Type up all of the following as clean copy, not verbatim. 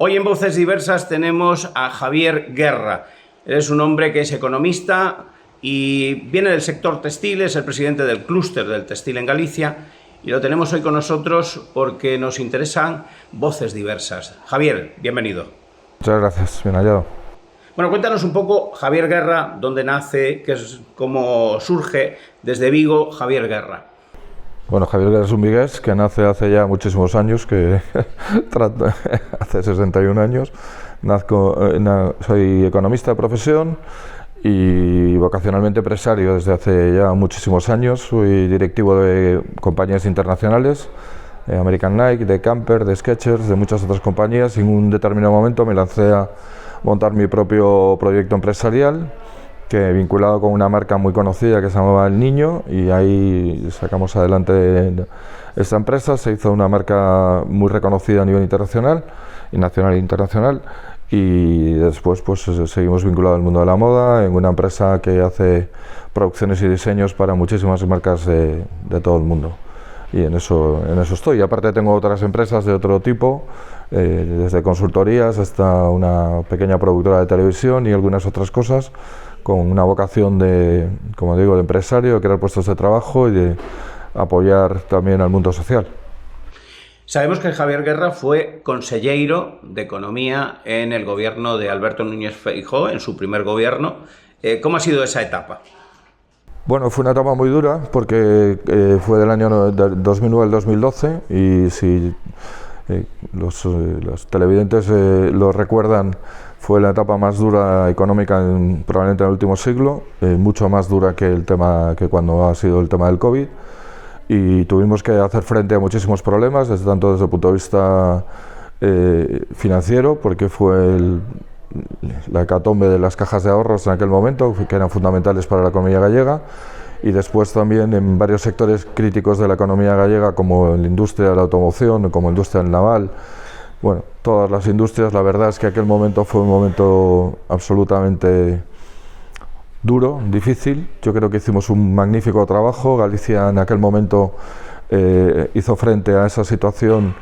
Hoy en Voces Diversas tenemos a Javier Guerra. Él es un hombre que es economista y viene del sector textil, es el presidente del clúster del textil en Galicia y lo tenemos hoy con nosotros porque nos interesan voces diversas. Javier, bienvenido. Muchas gracias, bien hallado. Bueno, cuéntanos un poco, Javier Guerra, dónde nace, cómo surge desde Vigo Javier Guerra. Bueno, Javier Guerra es un vigués que nace hace ya muchísimos años, hace 61 años. Soy economista de profesión y vocacionalmente empresario desde hace ya muchísimos años. Soy directivo de compañías internacionales, de American Nike, de Camper, de Skechers, de muchas otras compañías, y en un determinado momento me lancé a montar mi propio proyecto empresarial, que vinculado con una marca muy conocida que se llamaba El Niño, y ahí sacamos adelante esta empresa. Se hizo una marca muy reconocida a nivel internacional, y nacional e internacional, y después pues seguimos vinculados al mundo de la moda, en una empresa que hace producciones y diseños para muchísimas marcas de todo el mundo, y en eso estoy. Y aparte tengo otras empresas de otro tipo, desde consultorías hasta una pequeña productora de televisión y algunas otras cosas, con una vocación de, como digo, de empresario, de crear puestos de trabajo y de apoyar también al mundo social. Sabemos que Javier Guerra fue consellero de Economía en el gobierno de Alberto Núñez Feijóo, en su primer gobierno. ¿Cómo ha sido esa etapa? Bueno, fue una etapa muy dura porque fue del año 2009 al 2012, y si los televidentes lo recuerdan, fue la etapa más dura económica probablemente en el último siglo, mucho más dura que cuando ha sido el tema del COVID, y tuvimos que hacer frente a muchísimos problemas, tanto desde el punto de vista financiero, porque fue la hecatombe de las cajas de ahorros en aquel momento, que eran fundamentales para la economía gallega, y después también en varios sectores críticos de la economía gallega, como en la industria de la automoción, como la industria del naval. Bueno, todas las industrias. La verdad es que aquel momento fue un momento absolutamente duro, difícil. Yo creo que hicimos un magnífico trabajo. Galicia en aquel momento hizo frente a esa situación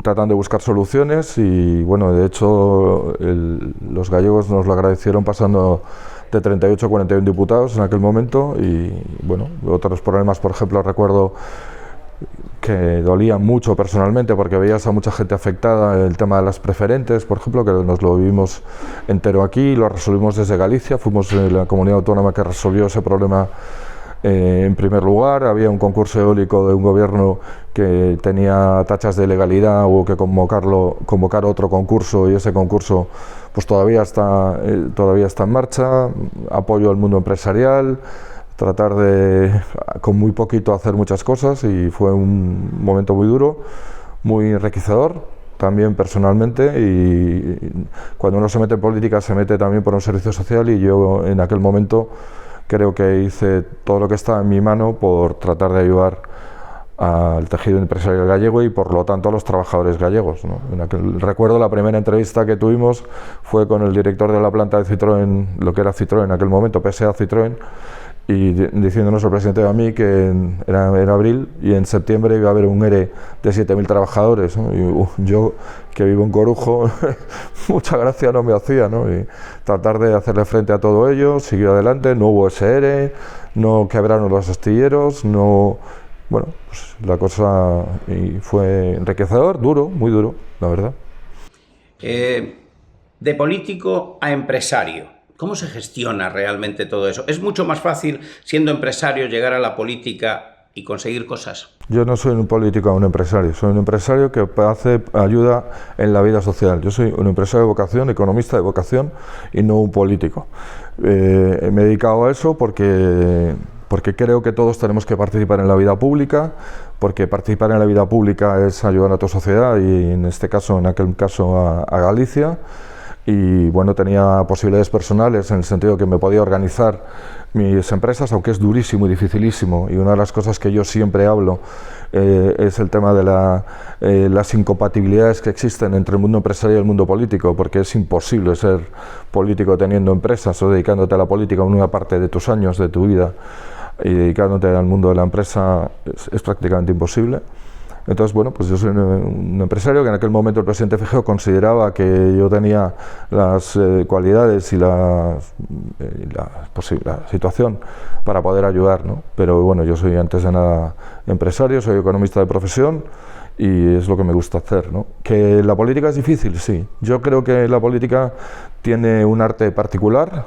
tratando de buscar soluciones, y bueno, de hecho los gallegos nos lo agradecieron pasando de 38 a 41 diputados en aquel momento. Y bueno, otros problemas, por ejemplo, recuerdo que dolían mucho personalmente porque veías a mucha gente afectada, el tema de las preferentes, por ejemplo, que nos lo vivimos entero aquí, lo resolvimos desde Galicia, fuimos la comunidad autónoma que resolvió ese problema en primer lugar. Había un concurso eólico de un gobierno que tenía tachas de ilegalidad, hubo que convocar otro concurso, y ese concurso pues todavía está en marcha. Apoyo al mundo empresarial, tratar de, con muy poquito, hacer muchas cosas, y fue un momento muy duro, muy enriquecedor también personalmente. Y cuando uno se mete en política, se mete también por un servicio social, y yo en aquel momento creo que hice todo lo que estaba en mi mano por tratar de ayudar al tejido empresarial gallego y por lo tanto a los trabajadores gallegos, ¿no? Recuerdo la primera entrevista que tuvimos fue con el director de la planta de Citroën, lo que era Citroën en aquel momento, PSA Citroën, y diciéndonos el presidente a mí que era abril y en septiembre iba a haber un ERE de 7.000 trabajadores, ¿no? Y yo, que vivo en Corujo, mucha gracia no me hacía, ¿no? Y tratar de hacerle frente a todo ello, siguió adelante, no hubo ese ERE, no quebraron los astilleros, no... Bueno, pues la cosa fue enriquecedor, duro, muy duro, la verdad. De político a empresario, ¿cómo se gestiona realmente todo eso? ¿Es mucho más fácil, siendo empresario, llegar a la política y conseguir cosas? Yo no soy un político o un empresario, soy un empresario que ayuda en la vida social. Yo soy un empresario de vocación, economista de vocación, y no un político. Me he dedicado a eso porque creo que todos tenemos que participar en la vida pública, porque participar en la vida pública es ayudar a tu sociedad, y en aquel caso a Galicia. Y bueno, tenía posibilidades personales en el sentido que me podía organizar mis empresas, aunque es durísimo y dificilísimo, y una de las cosas que yo siempre hablo es el tema de las incompatibilidades que existen entre el mundo empresarial y el mundo político, porque es imposible ser político teniendo empresas o dedicándote a la política en una parte de tus años, de tu vida, y dedicándote al mundo de la empresa es prácticamente imposible. Entonces, bueno, pues yo soy un empresario que en aquel momento el presidente Feijóo consideraba que yo tenía las cualidades y la situación para poder ayudar, ¿no? Pero bueno, yo soy antes de nada empresario, soy economista de profesión y es lo que me gusta hacer, ¿no? ¿Que la política es difícil? Sí. Yo creo que la política tiene un arte particular.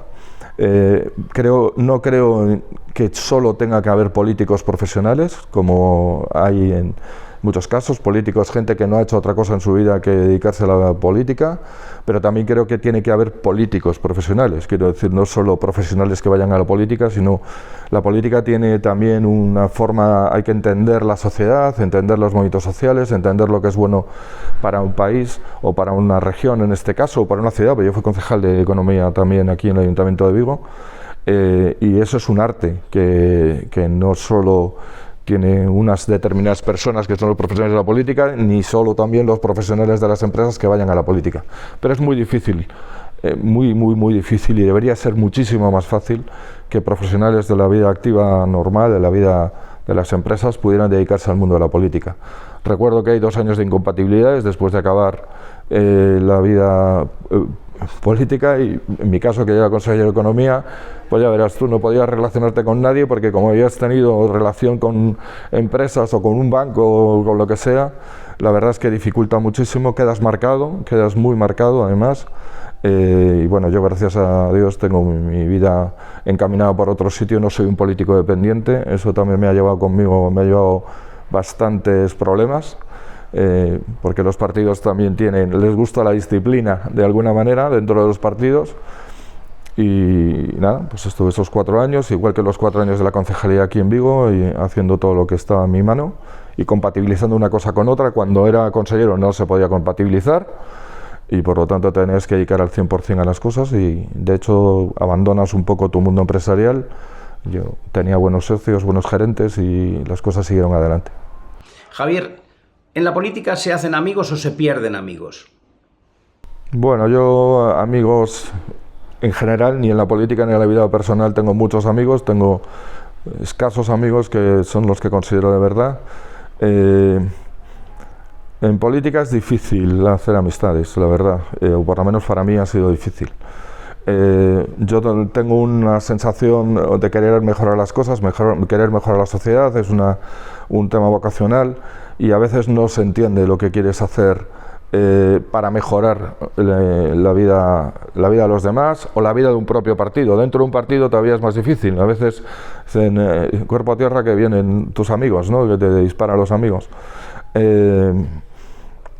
No creo que solo tenga que haber políticos profesionales, como hay en muchos casos, políticos, gente que no ha hecho otra cosa en su vida que dedicarse a la política, pero también creo que tiene que haber políticos profesionales, quiero decir, no solo profesionales que vayan a la política, sino la política tiene también una forma, hay que entender la sociedad, entender los movimientos sociales, entender lo que es bueno para un país o para una región en este caso, o para una ciudad, porque yo fui concejal de Economía también aquí en el Ayuntamiento de Vigo, y eso es un arte que no solo tiene unas determinadas personas que son los profesionales de la política, ni solo también los profesionales de las empresas que vayan a la política. Pero es muy difícil, muy difícil, y debería ser muchísimo más fácil que profesionales de la vida activa normal, de la vida de las empresas, pudieran dedicarse al mundo de la política. Recuerdo que hay 2 años de incompatibilidades después de acabar la vida política, y en mi caso, que yo era consejero de Economía, pues ya verás tú, no podías relacionarte con nadie porque como habías tenido relación con empresas o con un banco o con lo que sea, la verdad es que dificulta muchísimo, quedas muy marcado además, y bueno, yo gracias a Dios tengo mi vida encaminada por otro sitio, no soy un político dependiente, eso también me ha llevado bastantes problemas. Porque los partidos también les gusta la disciplina de alguna manera dentro de los partidos, y nada, pues estuve esos 4 años, igual que los 4 años de la concejalía aquí en Vigo, y haciendo todo lo que estaba en mi mano y compatibilizando una cosa con otra. Cuando era consejero no se podía compatibilizar y por lo tanto tenías que dedicar al 100% a las cosas, y de hecho abandonas un poco tu mundo empresarial. Yo tenía buenos socios, buenos gerentes, y las cosas siguieron adelante. Javier, ¿en la política se hacen amigos o se pierden amigos? Bueno, yo amigos en general, ni en la política ni en la vida personal tengo muchos amigos, tengo escasos amigos que son los que considero de verdad. En política es difícil hacer amistades, la verdad, o por lo menos para mí ha sido difícil. Yo tengo una sensación de querer mejorar las cosas, querer mejorar la sociedad, es un tema vocacional, y a veces no se entiende lo que quieres hacer para mejorar la vida de los demás o la vida de un propio partido. Dentro de un partido todavía es más difícil, a veces en cuerpo a tierra que vienen tus amigos, ¿no?, que te disparan los amigos.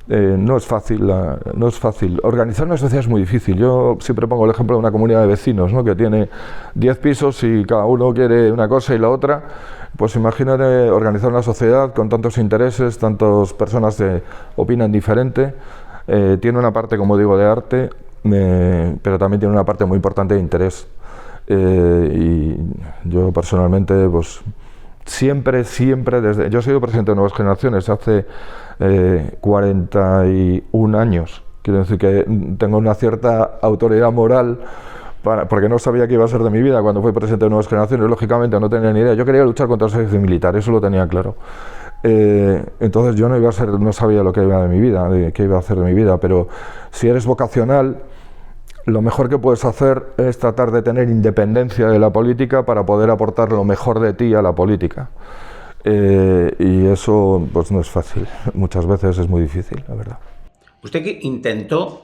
No es fácil, Organizar una sociedad es muy difícil. Yo siempre pongo el ejemplo de una comunidad de vecinos, ¿no?, que tiene 10 pisos y cada uno quiere una cosa y la otra. Pues imagínate organizar una sociedad con tantos intereses, tantas personas que opinan diferente. Tiene una parte, como digo, de arte, pero también tiene una parte muy importante de interés. Y yo personalmente, pues siempre, yo he sido presidente de Nuevas Generaciones hace 41 años. Quiero decir que tengo una cierta autoridad moral, porque no sabía qué iba a ser de mi vida cuando fui presidente de Nuevas Generaciones. Lógicamente no tenía ni idea. Yo quería luchar contra el servicio militar, eso lo tenía claro. Entonces yo no sabía lo que iba de mi vida, qué iba a hacer de mi vida, pero si eres vocacional, lo mejor que puedes hacer es tratar de tener independencia de la política para poder aportar lo mejor de ti a la política. Y eso pues no es fácil, muchas veces es muy difícil, la verdad. Usted que intentó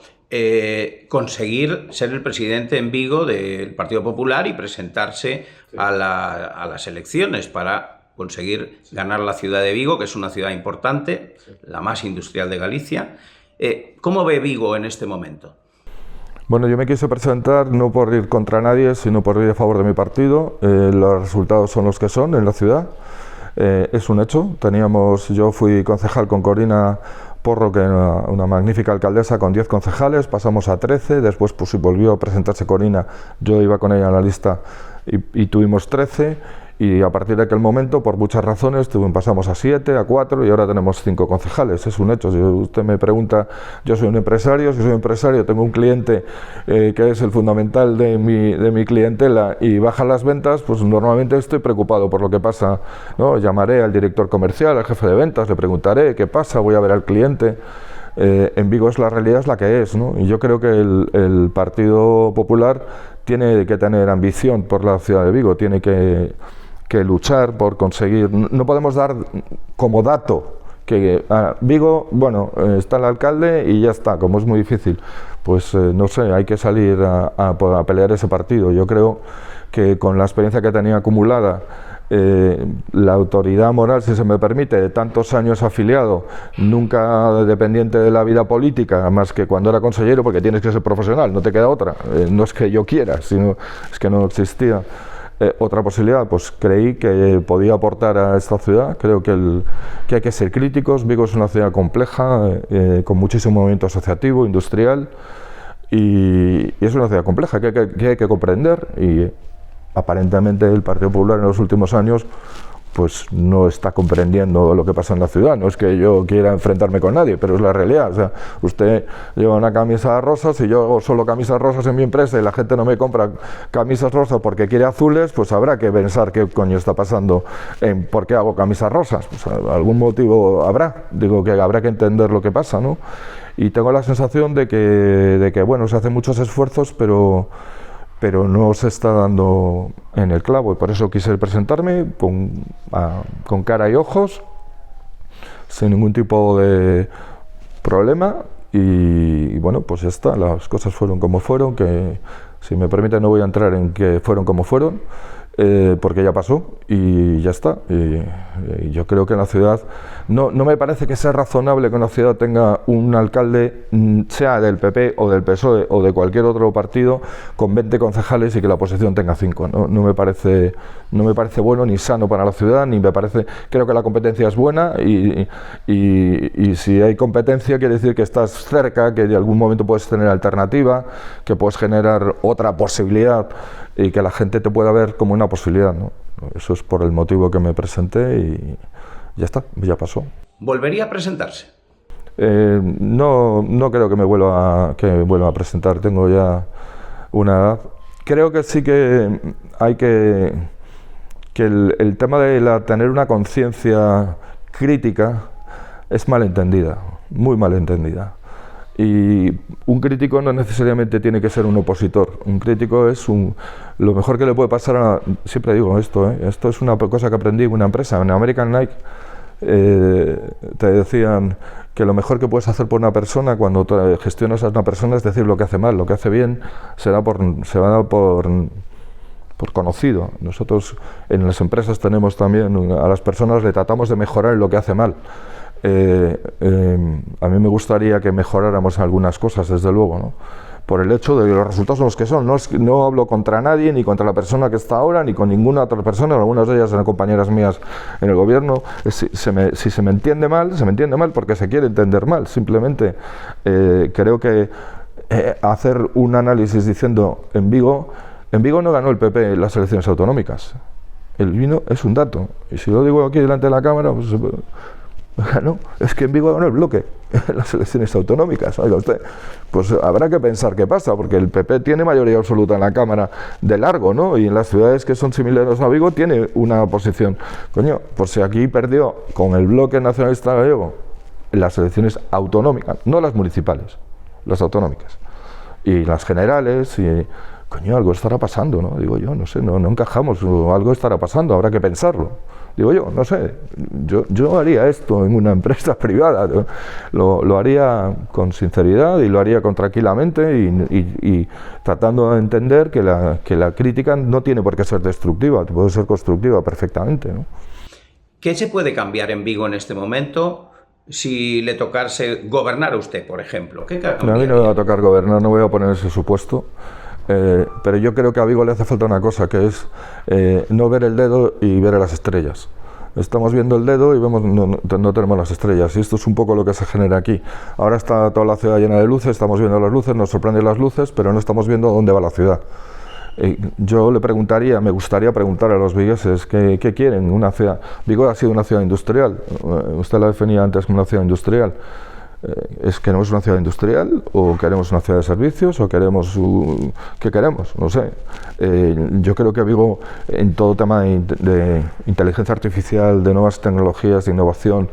conseguir ser el presidente en Vigo del Partido Popular y presentarse a las elecciones para conseguir ganar la ciudad de Vigo, que es una ciudad importante, la más industrial de Galicia. ¿Cómo ve Vigo en este momento? Bueno, yo me quise presentar no por ir contra nadie, sino por ir a favor de mi partido. Los resultados son los que son en la ciudad. Es un hecho. Yo fui concejal con Corina Porro, que era una magnífica alcaldesa, con 10 concejales, pasamos a 13, después pues volvió a presentarse Corina, yo iba con ella en la lista y tuvimos 13, Y a partir de aquel momento, por muchas razones, pasamos a 7, a 4 y ahora tenemos 5 concejales. Es un hecho. Si usted me pregunta, yo soy un empresario, si soy un empresario, tengo un cliente que es el fundamental de mi clientela y bajan las ventas, pues normalmente estoy preocupado por lo que pasa, ¿no? Llamaré al director comercial, al jefe de ventas, le preguntaré qué pasa, voy a ver al cliente. En Vigo la realidad es la que es, ¿no? Y yo creo que el Partido Popular tiene que tener ambición por la ciudad de Vigo, tiene que luchar por conseguir. No podemos dar como dato que Vigo, bueno, está el alcalde y ya está, como es muy difícil. Pues no sé, hay que salir a pelear ese partido. Yo creo que con la experiencia que tenía acumulada, la autoridad moral, si se me permite, de tantos años afiliado, nunca dependiente de la vida política, más que cuando era consejero, porque tienes que ser profesional, no te queda otra. No es que yo quiera, sino es que no existía otra posibilidad. Pues creí que podía aportar a esta ciudad. Creo que hay que ser críticos. Vigo es una ciudad compleja, con muchísimo movimiento asociativo, industrial, y es una ciudad compleja que hay que comprender, y aparentemente el Partido Popular en los últimos años pues no está comprendiendo lo que pasa en la ciudad. No es que yo quiera enfrentarme con nadie, pero es la realidad. O sea, usted lleva una camisa rosa, si yo hago solo camisas rosas en mi empresa y la gente no me compra camisas rosas porque quiere azules, pues habrá que pensar qué coño está pasando en por qué hago camisas rosas. Pues algún motivo habrá. Digo que habrá que entender lo que pasa, ¿no? Y tengo la sensación de que bueno, se hacen muchos esfuerzos, pero no se está dando en el clavo, y por eso quise presentarme con cara y ojos, sin ningún tipo de problema, y bueno, pues ya está, las cosas fueron como fueron, que si me permite no voy a entrar en que fueron como fueron, porque ya pasó y ya está. Y yo creo que en la ciudad no me parece que sea razonable que una ciudad tenga un alcalde, sea del PP o del PSOE o de cualquier otro partido, con 20 concejales y que la oposición tenga 5. No me parece bueno ni sano para la ciudad, ni me parece. Creo que la competencia es buena, y si hay competencia quiere decir que estás cerca, que de algún momento puedes tener alternativa, que puedes generar otra posibilidad y que la gente te pueda ver como una posibilidad, ¿no? Eso es por el motivo que me presenté y ya está, ya pasó. ¿Volvería a presentarse? No creo que me vuelva a presentar, tengo ya una edad. Creo que sí que hay que el tema de tener una conciencia crítica es malentendida, muy malentendida. Y un crítico no necesariamente tiene que ser un opositor. Un crítico es lo mejor que le puede pasar siempre digo esto es una cosa que aprendí en una empresa, en American Nike. Te decían que lo mejor que puedes hacer por una persona cuando gestionas a una persona es decir lo que hace mal. Lo que hace bien se va a dar por conocido. Nosotros en las empresas tenemos también, a las personas le tratamos de mejorar en lo que hace mal. A mí me gustaría que mejoráramos algunas cosas, desde luego, ¿no? Por el hecho de que los resultados son los que son. No hablo contra nadie, ni contra la persona que está ahora, ni con ninguna otra persona. Algunas de ellas eran compañeras mías en el gobierno. Si se me entiende mal, se me entiende mal porque se quiere entender mal. Simplemente creo que hacer un análisis diciendo en Vigo no ganó el PP las elecciones autonómicas. El vino es un dato. Y si lo digo aquí delante de la cámara, pues no, es que en Vigo ganó el bloque en las elecciones autonómicas. Oiga usted, pues habrá que pensar qué pasa, porque el PP tiene mayoría absoluta en la Cámara de largo, ¿no? Y en las ciudades que son similares a Vigo tiene una posición. Coño, pues si aquí perdió con el bloque nacionalista gallego en las elecciones autonómicas, no las municipales, las autonómicas, y las generales, y coño, algo estará pasando, ¿no? Digo yo, no sé, no encajamos, algo estará pasando, habrá que pensarlo. Digo yo, no sé, yo haría esto en una empresa privada, lo haría con sinceridad y lo haría tranquilamente y tratando de entender que la crítica no tiene por qué ser destructiva, puede ser constructiva perfectamente, ¿no? ¿Qué se puede cambiar en Vigo en este momento si le tocase gobernar a usted, por ejemplo? ¿Qué cambiaría? A mí no me va a tocar gobernar, no voy a poner ese supuesto. Pero yo creo que a Vigo le hace falta una cosa, que es no ver el dedo y ver a las estrellas. Estamos viendo el dedo y vemos no tenemos las estrellas, y esto es un poco lo que se genera aquí. Ahora está toda la ciudad llena de luces, estamos viendo las luces, nos sorprenden las luces, pero no estamos viendo dónde va la ciudad. Yo me gustaría preguntar a los vigueses qué quieren una ciudad. Vigo ha sido una ciudad industrial, usted la definía antes como una ciudad industrial. ¿Queremos una ciudad industrial o queremos una ciudad de servicios o qué queremos? No sé. Yo creo que Vigo, en todo tema de inteligencia artificial, de nuevas tecnologías, de innovación,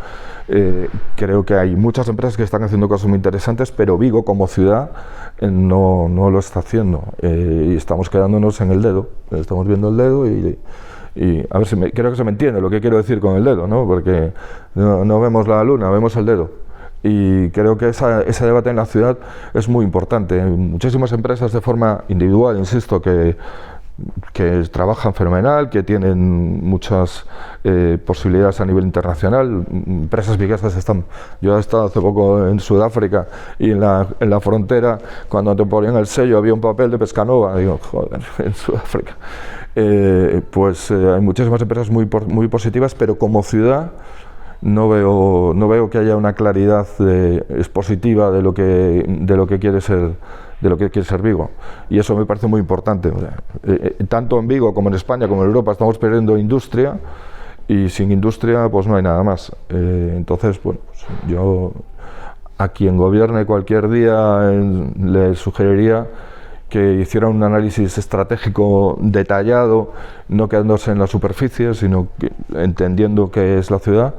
creo que hay muchas empresas que están haciendo cosas muy interesantes, pero Vigo como ciudad no lo está haciendo, y estamos quedándonos en el dedo, estamos viendo el dedo y a ver creo que se me entiende lo que quiero decir con el dedo, ¿no? Porque no vemos la luna, vemos el dedo. Y creo que ese debate en la ciudad es muy importante. Hay muchísimas empresas de forma individual, insisto, que trabajan fenomenal, que tienen muchas posibilidades a nivel internacional. Empresas viguesas yo he estado hace poco en Sudáfrica y en la frontera, cuando te ponían el sello había un papel de Pescanova. Digo, joder, en Sudáfrica. Hay muchísimas empresas muy positivas, pero como ciudad no veo que haya una claridad expositiva de lo que quiere ser Vigo, y eso me parece muy importante. Tanto en Vigo como en España como en Europa estamos perdiendo industria, y sin industria pues no hay nada más. Entonces, bueno, pues yo a quien gobierne cualquier día le sugeriría que hiciera un análisis estratégico detallado, no quedándose en la superficie, sino entendiendo qué es la ciudad,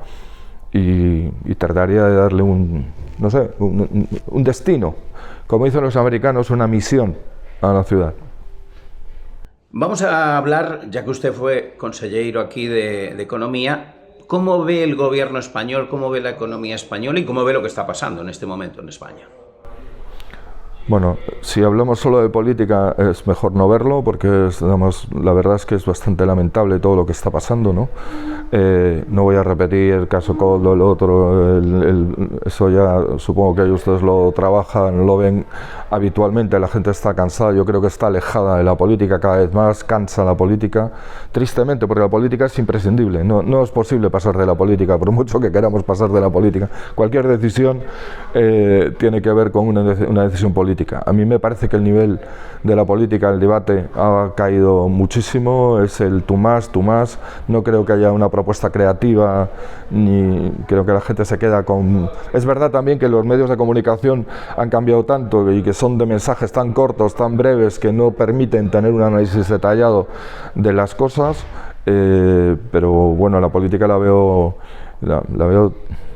y trataría de darle un destino, como dicen los americanos, una misión a la ciudad. Vamos a hablar, ya que usted fue consejero aquí de Economía, ¿cómo ve el gobierno español, cómo ve la economía española y cómo ve lo que está pasando en este momento en España? Bueno, si hablamos solo de política es mejor no verlo, porque la verdad es que es bastante lamentable todo lo que está pasando, ¿no? No voy a repetir el caso Coldo, el otro, eso ya supongo que ustedes lo trabajan, lo ven habitualmente. La gente está cansada, yo creo que está alejada de la política cada vez más, cansa la política, tristemente, porque la política es imprescindible. No es posible pasar de la política, por mucho que queramos pasar de la política. Cualquier decisión tiene que ver con una decisión política. A mí me parece que el nivel de la política, el debate, ha caído muchísimo, es el tú más, no creo que haya una propuesta creativa, ni creo que la gente se queda con... Es verdad también que los medios de comunicación han cambiado tanto y que son de mensajes tan cortos, tan breves, que no permiten tener un análisis detallado de las cosas, pero bueno, la política la veo,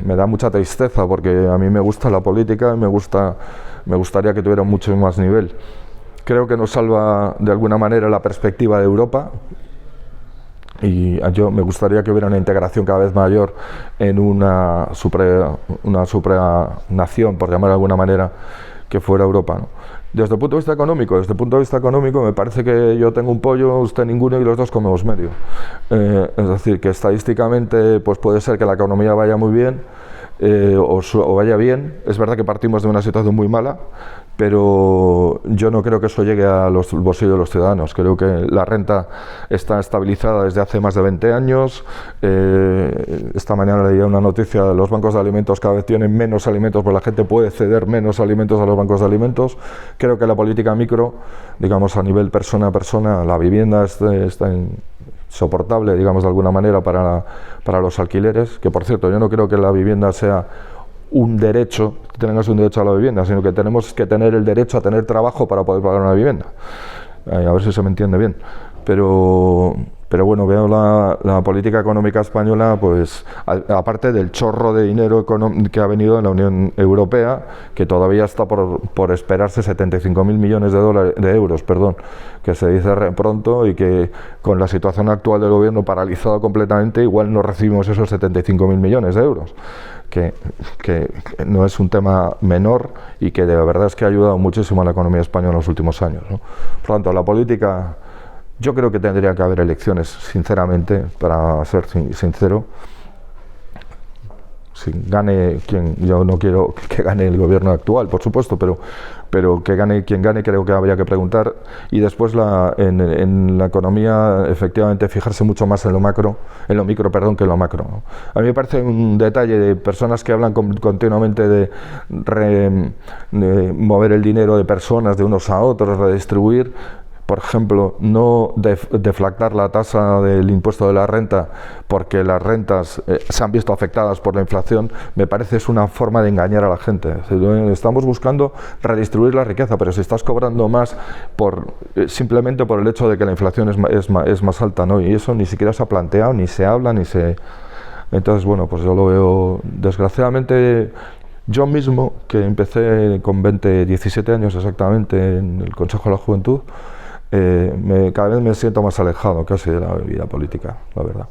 me da mucha tristeza, porque a mí me gusta la política y me gustaría que tuviera mucho más nivel. Creo que nos salva de alguna manera la perspectiva de Europa, y yo me gustaría que hubiera una integración cada vez mayor en una supranación, por llamar de alguna manera, que fuera Europa, ¿no? Desde el punto de vista económico, me parece que yo tengo un pollo, usted ninguno, y los dos comemos medio. Es decir, que estadísticamente pues puede ser que la economía vaya muy bien, o vaya bien. Es verdad que partimos de una situación muy mala, pero yo no creo que eso llegue a los bolsillos de los ciudadanos. Creo que la renta está estabilizada desde hace más de 20 años. Esta mañana leía una noticia: los bancos de alimentos cada vez tienen menos alimentos, porque la gente puede ceder menos alimentos a los bancos de alimentos. Creo que la política micro, digamos a nivel persona a persona, la vivienda está insoportable, digamos de alguna manera, para los alquileres, que por cierto yo no creo que la vivienda sea un derecho, que tengas un derecho a la vivienda, sino que tenemos que tener el derecho a tener trabajo para poder pagar una vivienda. A ver si se me entiende bien. Pero bueno, veo la política económica española, pues aparte del chorro de dinero que ha venido en la Unión Europea, que todavía está por esperarse 75.000 millones de euros, que se dice pronto, y que con la situación actual del gobierno paralizado completamente, igual no recibimos esos 75.000 millones de euros, que no es un tema menor, y que de verdad es que ha ayudado muchísimo a la economía española en los últimos años, ¿no? Por lo tanto, la política... Yo creo que tendría que haber elecciones, sinceramente, para ser sincero. Si gane quien, yo no quiero que gane el gobierno actual, por supuesto, pero que gane quien gane, creo que habría que preguntar. Y después en la economía, efectivamente, fijarse mucho más en lo micro, que en lo macro, ¿no? A mí me parece un detalle de personas que hablan continuamente de mover el dinero de personas de unos a otros, redistribuir. por ejemplo, no deflactar la tasa del impuesto de la renta porque las rentas se han visto afectadas por la inflación, me parece es una forma de engañar a la gente. Estamos buscando redistribuir la riqueza, pero si estás cobrando más simplemente por el hecho de que la inflación es más alta, ¿no? Y eso ni siquiera se ha planteado, ni se habla, ni se... Entonces, bueno, pues yo lo veo, desgraciadamente, yo mismo, que empecé con 17 años exactamente en el Consejo de la Juventud, cada vez me siento más alejado casi de la vida política, la verdad.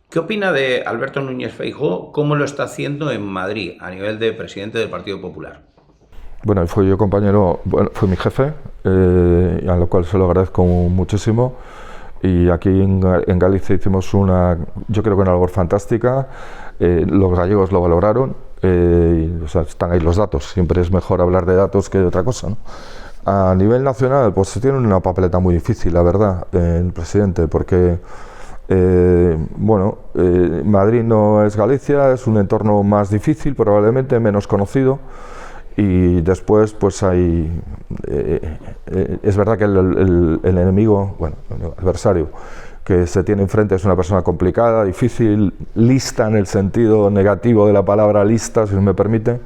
¿Qué opina de Alberto Núñez Feijóo? ¿Cómo lo está haciendo en Madrid a nivel de presidente del Partido Popular? Bueno, fue mi jefe, a lo cual se lo agradezco muchísimo. Y aquí en Galicia hicimos yo creo que una labor fantástica. Los gallegos lo valoraron, o sea, están ahí los datos. Siempre es mejor hablar de datos que de otra cosa, ¿no? A nivel nacional, pues se tiene una papeleta muy difícil, la verdad, el presidente, porque Madrid no es Galicia, es un entorno más difícil, probablemente menos conocido. Y después, pues hay... es verdad que el enemigo, el adversario que se tiene enfrente es una persona complicada, difícil, lista en el sentido negativo de la palabra lista, si me permite.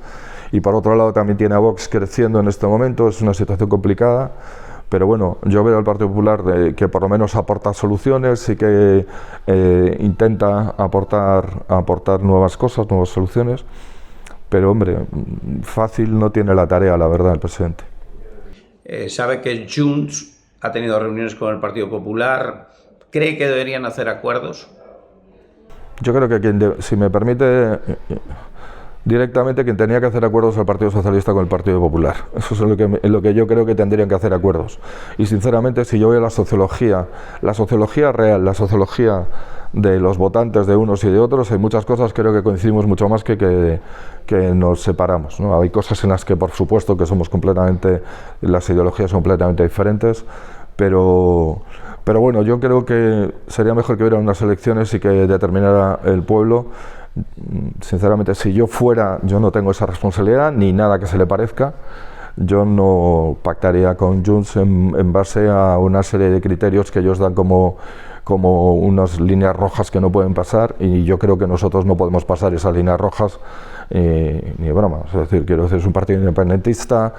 Y por otro lado también tiene a Vox creciendo en este momento, es una situación complicada. Pero bueno, yo veo al Partido Popular que por lo menos aporta soluciones y que intenta aportar nuevas cosas, nuevas soluciones. Pero, hombre, fácil no tiene la tarea, la verdad, el presidente. Sabe que Junts ha tenido reuniones con el Partido Popular. ¿Cree que deberían hacer acuerdos? Yo creo que si me permite, directamente quien tenía que hacer acuerdos al Partido Socialista con el Partido Popular. Eso es en lo que yo creo que tendrían que hacer acuerdos. Y sinceramente, si yo veo la sociología real, la sociología de los votantes de unos y de otros, hay muchas cosas creo que coincidimos mucho más que nos separamos, ¿no? Hay cosas en las que por supuesto que las ideologías son completamente diferentes, pero bueno, yo creo que sería mejor que hubiera unas elecciones y que determinara el pueblo. Sinceramente, si yo no tengo esa responsabilidad ni nada que se le parezca. Yo no pactaría con Junts en base a una serie de criterios que ellos dan como unas líneas rojas que no pueden pasar, y yo creo que nosotros no podemos pasar esas líneas rojas ni de broma. Es decir, es un partido independentista,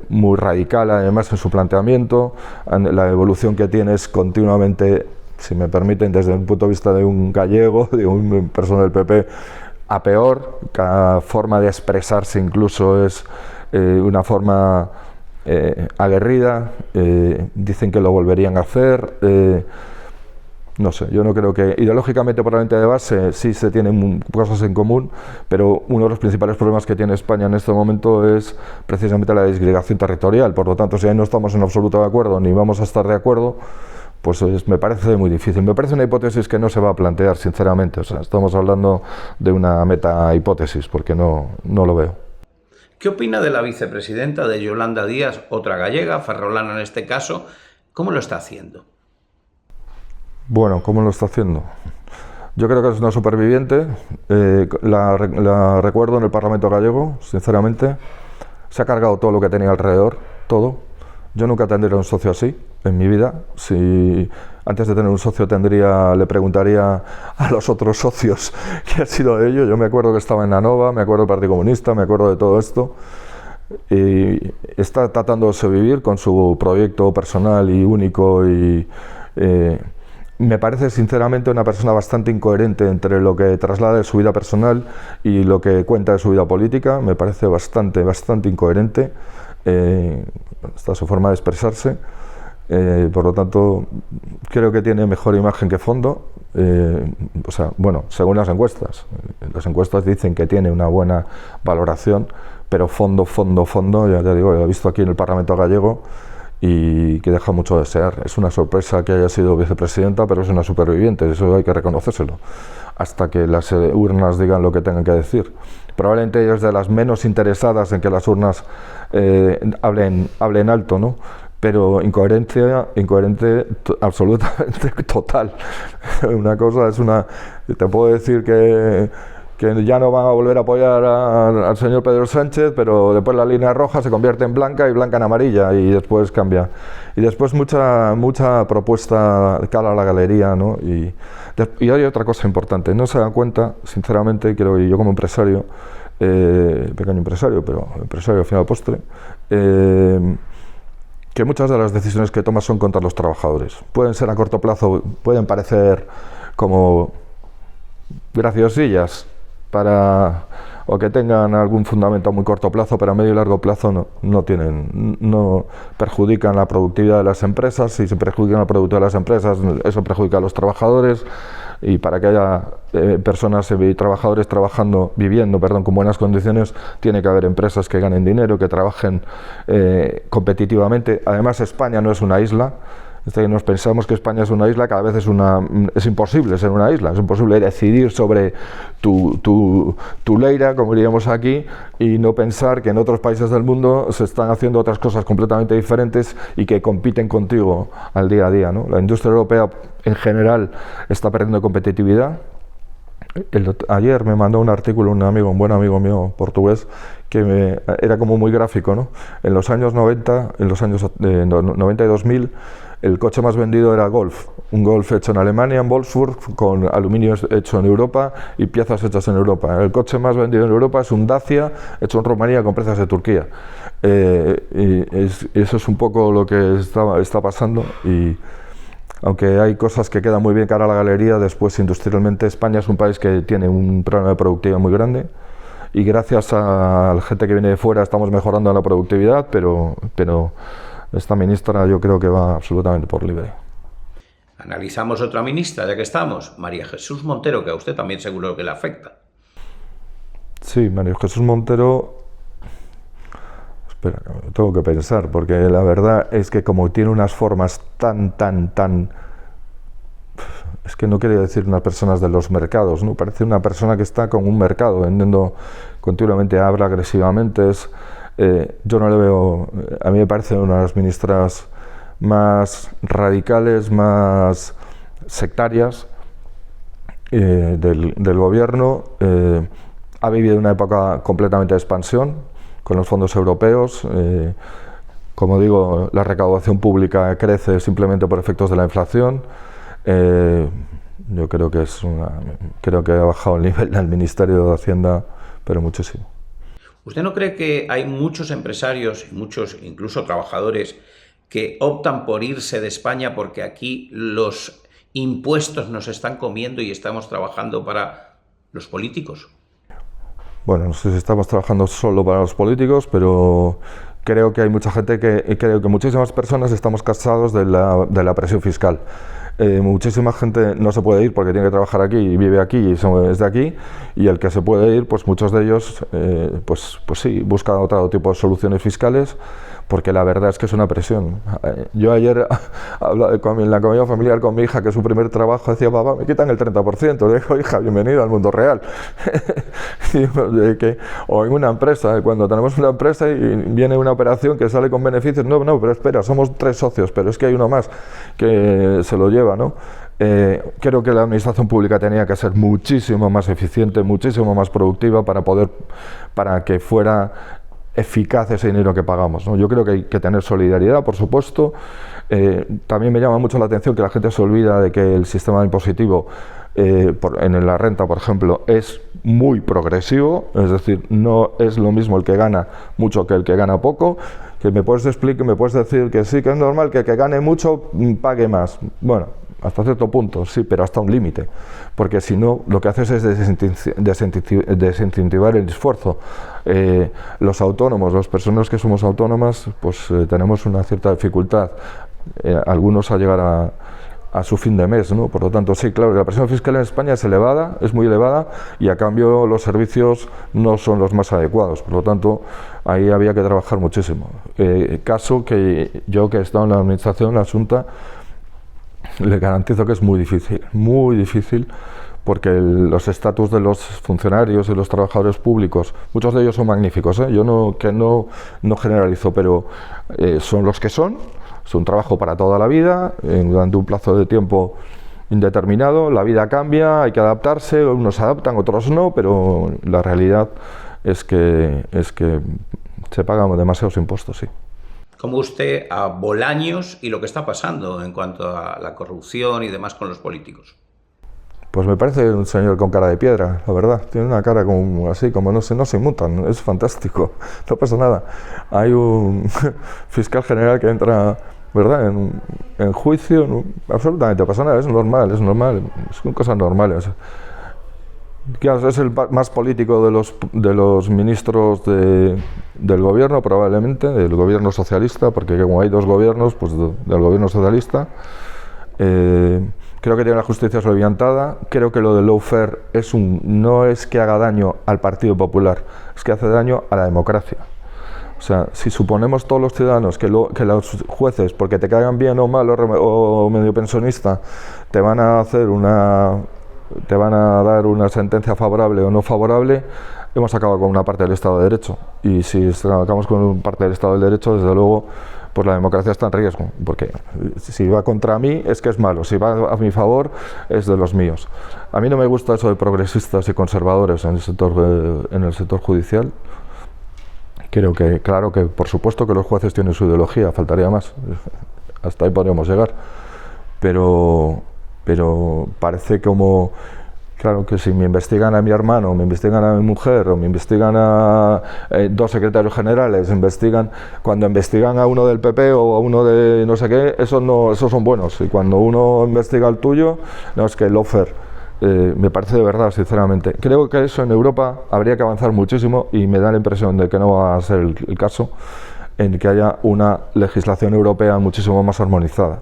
muy radical además en su planteamiento. La evolución que tiene es continuamente, si me permiten, desde el punto de vista de un gallego, de una persona del PP, a peor. Cada forma de expresarse incluso es una forma aguerrida. Dicen que lo volverían a hacer. No sé, yo no creo que ideológicamente, probablemente de base, sí se tienen cosas en común, pero uno de los principales problemas que tiene España en este momento es precisamente la disgregación territorial. Por lo tanto, si ahí no estamos en absoluto de acuerdo, ni vamos a estar de acuerdo, pues me parece muy difícil. Me parece una hipótesis que no se va a plantear, sinceramente. O sea, estamos hablando de una meta hipótesis, porque no lo veo. ¿Qué opina de la vicepresidenta de Yolanda Díaz, otra gallega, ferrolana en este caso? ¿Cómo lo está haciendo? Bueno, ¿cómo lo está haciendo? Yo creo que es una superviviente. La recuerdo en el Parlamento gallego, sinceramente. Se ha cargado todo lo que tenía alrededor, todo. Yo nunca tendría un socio así en mi vida. Si antes de tener un socio le preguntaría a los otros socios qué ha sido de ello. Yo me acuerdo que estaba en la Nova, me acuerdo del Partido Comunista, me acuerdo de todo esto. Y está tratando de sobrevivir con su proyecto personal y único, y me parece sinceramente una persona bastante incoherente entre lo que traslada de su vida personal y lo que cuenta de su vida política. Me parece bastante incoherente esta su forma de expresarse. Por lo tanto, creo que tiene mejor imagen que fondo. Según las encuestas. Las encuestas dicen que tiene una buena valoración, pero fondo, ya te digo, lo he visto aquí en el Parlamento gallego, y que deja mucho a desear. Es una sorpresa que haya sido vicepresidenta, pero es una superviviente, eso hay que reconocérselo, hasta que las urnas digan lo que tengan que decir. Probablemente ella es de las menos interesadas en que las urnas hablen alto, ¿no? Pero incoherente absolutamente total. Una cosa es te puedo decir que que ya no van a volver a apoyar al señor Pedro Sánchez, pero después la línea roja se convierte en blanca y blanca en amarilla y después cambia. Y después mucha propuesta cara a la galería, ¿no? Y hay otra cosa importante, no se dan cuenta, sinceramente, creo que yo como empresario, pequeño empresario, pero empresario al final postre, que muchas de las decisiones que tomas son contra los trabajadores. Pueden ser a corto plazo, pueden parecer como graciosillas o que tengan algún fundamento a muy corto plazo, pero a medio y largo plazo no perjudican la productividad de las empresas. Si se perjudican la productividad de las empresas, eso perjudica a los trabajadores, y para que haya personas y trabajadores viviendo con buenas condiciones, tiene que haber empresas que ganen dinero, que trabajen competitivamente. Además, España no es una isla. Nos pensamos que España es una isla, cada vez es imposible ser una isla, es imposible decidir sobre tu leira, como diríamos aquí, y no pensar que en otros países del mundo se están haciendo otras cosas completamente diferentes y que compiten contigo al día a día, ¿no? La industria europea en general está perdiendo competitividad. Ayer me mandó un artículo un buen amigo mío portugués, que era como muy gráfico, ¿no? En los años 90, en los años 90 y 2000, el coche más vendido era Golf, un Golf hecho en Alemania, en Wolfsburg, con aluminio hecho en Europa y piezas hechas en Europa. El coche más vendido en Europa es un Dacia hecho en Rumanía con piezas de Turquía. Eso es un poco lo que está pasando, y aunque hay cosas que quedan muy bien cara a la galería, después industrialmente España es un país que tiene un problema de productividad muy grande, y gracias a la gente que viene de fuera estamos mejorando la productividad, pero esta ministra yo creo que va absolutamente por libre. Analizamos otra ministra, ya que estamos, María Jesús Montero, que a usted también seguro que le afecta. Sí, María Jesús Montero, espera, tengo que pensar, porque la verdad es que como tiene unas formas tan, es que no quiero decir unas personas de los mercados, ¿no? Parece una persona que está con un mercado, vendiendo continuamente, habla agresivamente, yo no le veo, a mí me parece una de las ministras más radicales, más sectarias del gobierno. Ha vivido una época completamente de expansión con los fondos europeos. Como digo, la recaudación pública crece simplemente por efectos de la inflación. Yo creo que ha bajado el nivel del Ministerio de Hacienda, pero muchísimo. ¿Usted no cree que hay muchos empresarios y muchos incluso trabajadores que optan por irse de España porque aquí los impuestos nos están comiendo y estamos trabajando para los políticos? Bueno, no sé si estamos trabajando solo para los políticos, pero creo que hay mucha gente creo que muchísimas personas estamos cansados de la presión fiscal. Muchísima gente no se puede ir porque tiene que trabajar aquí y vive aquí y es de aquí, y el que se puede ir, pues muchos de ellos pues sí, buscan otro tipo de soluciones fiscales, porque la verdad es que es una presión. Yo ayer hablaba en la comida familiar con mi hija, que su primer trabajo, decía: papá, me quitan el 30%. Le digo: hija, bienvenido al mundo real. O en una empresa, cuando tenemos una empresa y viene una operación que sale con beneficios, no, pero espera, somos 3 socios, pero es que hay uno más que se lo lleva, ¿no? Creo que la administración pública tenía que ser muchísimo más eficiente, muchísimo más productiva para que fuera eficaz ese dinero que pagamos, ¿no? Yo creo que hay que tener solidaridad, por supuesto. También me llama mucho la atención que la gente se olvida de que el sistema impositivo en la renta, por ejemplo, es muy progresivo, es decir, no es lo mismo el que gana mucho que el que gana poco. Que me puedes decir que sí, que es normal que el que gane mucho pague más. Bueno, hasta cierto punto, sí, pero hasta un límite, porque si no, lo que haces es desincentivar el esfuerzo. Los autónomos, las personas que somos autónomas, pues tenemos una cierta dificultad, algunos a llegar a su fin de mes, ¿no? Por lo tanto, sí, claro, la presión fiscal en España es elevada, es muy elevada, y a cambio los servicios no son los más adecuados. Por lo tanto, ahí había que trabajar muchísimo. Caso que yo, que he estado en la administración, la Junta, le garantizo que es muy difícil, porque los estatus de los funcionarios y los trabajadores públicos, muchos de ellos son magníficos, yo no generalizo, pero son los que son. Es un trabajo para toda la vida, durante un plazo de tiempo indeterminado, la vida cambia, hay que adaptarse, unos se adaptan, otros no, pero la realidad es que se pagan demasiados impuestos, sí. ¿Cómo usted a Bolaños y lo que está pasando en cuanto a la corrupción y demás con los políticos? Pues me parece un señor con cara de piedra, la verdad. Tiene una cara como así, como no se inmutan. Es fantástico, no pasa nada. Hay un fiscal general que entra, ¿verdad?, en juicio, no, absolutamente pasa nada, es normal, son cosas normales. Es el más político de los ministros del gobierno, probablemente, del gobierno socialista, porque como hay dos gobiernos, pues del gobierno socialista. Creo que tiene la justicia solventada. Creo que lo del lawfare no es que haga daño al Partido Popular, es que hace daño a la democracia. O sea, si suponemos todos los ciudadanos que los jueces, porque te caigan bien o mal o medio pensionista, te van a dar una sentencia favorable o no favorable, hemos acabado con una parte del Estado de Derecho. Y si acabamos con una parte del Estado de Derecho, desde luego, pues la democracia está en riesgo, porque si va contra mí es que es malo, si va a mi favor es de los míos. A mí no me gusta eso de progresistas y conservadores en el sector judicial. Creo que, claro que por supuesto que los jueces tienen su ideología, faltaría más, hasta ahí podríamos llegar, pero parece como, claro, que si me investigan a mi hermano, me investigan a mi mujer, o me investigan a dos secretarios generales, cuando investigan a uno del PP o a uno de no sé qué, esos son buenos, y cuando uno investiga al tuyo, no, es que el lawfare, me parece de verdad, sinceramente. Creo que eso en Europa habría que avanzar muchísimo, y me da la impresión de que no va a ser el caso, en que haya una legislación europea muchísimo más armonizada.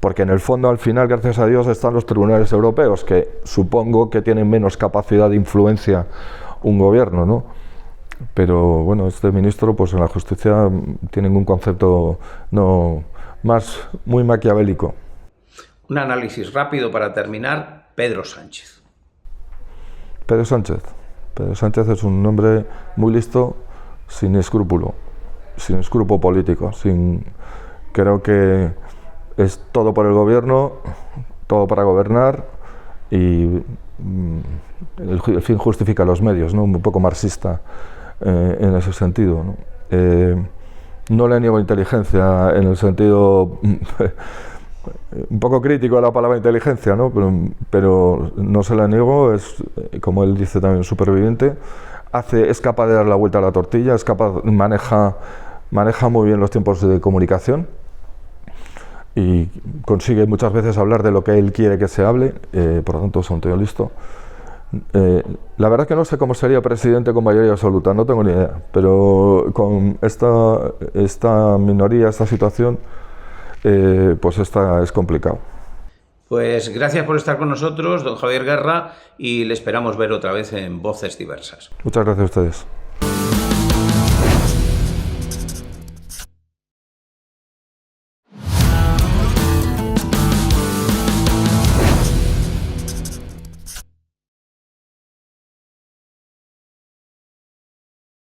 Porque en el fondo, al final, gracias a Dios, están los tribunales europeos, que supongo que tienen menos capacidad de influencia un gobierno, ¿no? Pero bueno, este ministro, pues en la justicia tiene un concepto muy maquiavélico. Un análisis rápido para terminar. Pedro Sánchez. Pedro Sánchez es un hombre muy listo, sin escrúpulo político, creo que es todo por el gobierno, todo para gobernar, y el fin justifica los medios, ¿no? Un poco marxista en ese sentido, ¿no? No le niego inteligencia en el sentido un poco crítico a la palabra inteligencia, ¿no? Pero no se la niego, es, como él dice también, superviviente. Es capaz de dar la vuelta a la tortilla, maneja muy bien los tiempos de comunicación, y consigue muchas veces hablar de lo que él quiere que se hable, por lo tanto es un tío listo. La verdad que no sé cómo sería presidente con mayoría absoluta, no tengo ni idea, pero con esta minoría, esta situación, pues es complicado. Pues gracias por estar con nosotros, don Javier Guerra, y le esperamos ver otra vez en Voces Diversas. Muchas gracias a ustedes.